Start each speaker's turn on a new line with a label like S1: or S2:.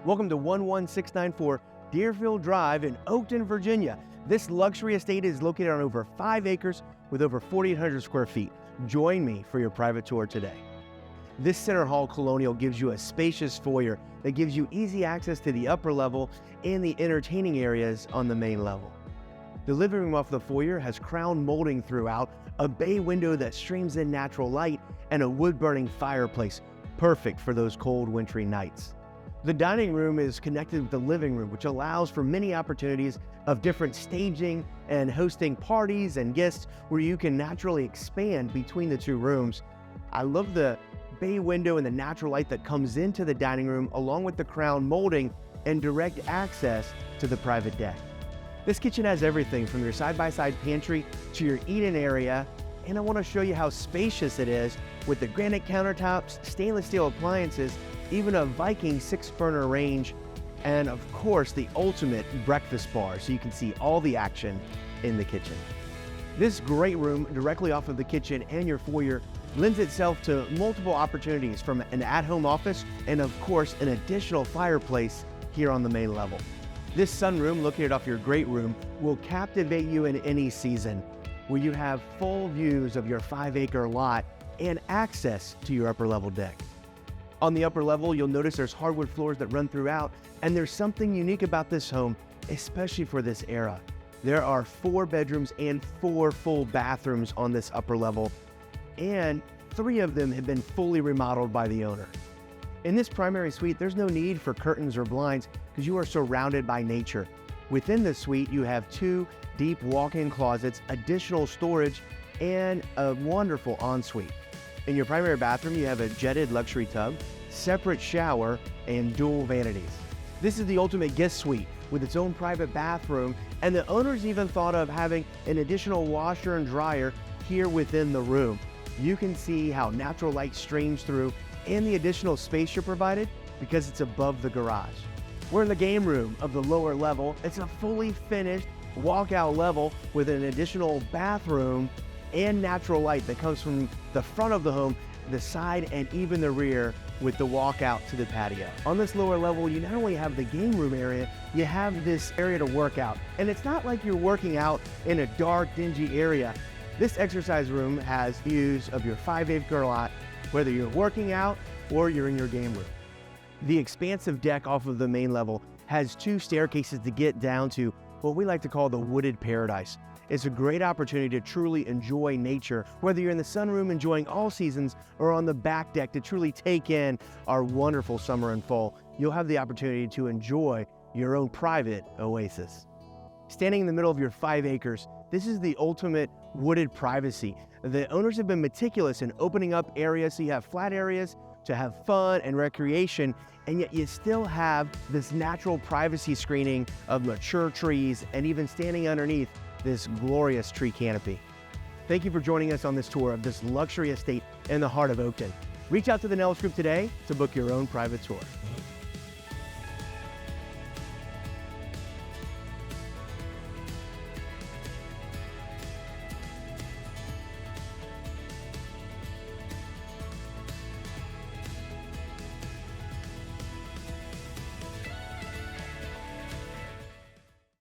S1: Welcome to 11694 Deerfield Drive in Oakton, Virginia. This luxury estate is located on over 5 acres with over 4,800 square feet. Join me for your private tour today. This center hall Colonial gives you a spacious foyer that gives you easy access to the upper level and the entertaining areas on the main level. The living room off the foyer has crown molding throughout, a bay window that streams in natural light, and a wood-burning fireplace, perfect for those cold wintry nights. The dining room is connected with the living room, which allows for many opportunities of different staging and hosting parties and guests where you can naturally expand between the two rooms. I love the bay window and the natural light that comes into the dining room, along with the crown molding and direct access to the private deck. This kitchen has everything from your side-by-side pantry to your eat-in area, and I want to show you how spacious it is with the granite countertops, stainless steel appliances, even a Viking 6-burner range, and of course the ultimate breakfast bar so you can see all the action in the kitchen. This great room directly off of the kitchen and your foyer lends itself to multiple opportunities, from an at-home office and of course an additional fireplace here on the main level. This sunroom located off your great room will captivate you in any season, where you have full views of your 5-acre lot and access to your upper level deck. On the upper level, you'll notice there's hardwood floors that run throughout, and there's something unique about this home, especially for this era. There are 4 bedrooms and 4 full bathrooms on this upper level, and 3 of them have been fully remodeled by the owner. In this primary suite, there's no need for curtains or blinds because you are surrounded by nature. Within the suite, you have 2 deep walk-in closets, additional storage, and a wonderful ensuite. In your primary bathroom, you have a jetted luxury tub, separate shower, and dual vanities. This is the ultimate guest suite with its own private bathroom, and the owners even thought of having an additional washer and dryer here within the room. You can see how natural light streams through and the additional space you're provided because it's above the garage. We're in the game room of the lower level. It's a fully finished walkout level with an additional bathroom and natural light that comes from the front of the home, the side, and even the rear with the walkout to the patio. On this lower level, you not only have the game room area, you have this area to work out. And it's not like you're working out in a dark, dingy area. This exercise room has views of your 5-acre lot, whether you're working out or you're in your game room. The expansive deck off of the main level has 2 staircases to get down to what we like to call the wooded paradise. It's a great opportunity to truly enjoy nature, whether you're in the sunroom enjoying all seasons or on the back deck to truly take in our wonderful summer and fall. You'll have the opportunity to enjoy your own private oasis. Standing in the middle of your 5 acres, this is the ultimate wooded privacy. The owners have been meticulous in opening up areas so you have flat areas to have fun and recreation, and yet you still have this natural privacy screening of mature trees and even standing underneath this glorious tree canopy. Thank you for joining us on this tour of this luxury estate in the heart of Oakton. Reach out to the Nellis Group today to book your own private tour.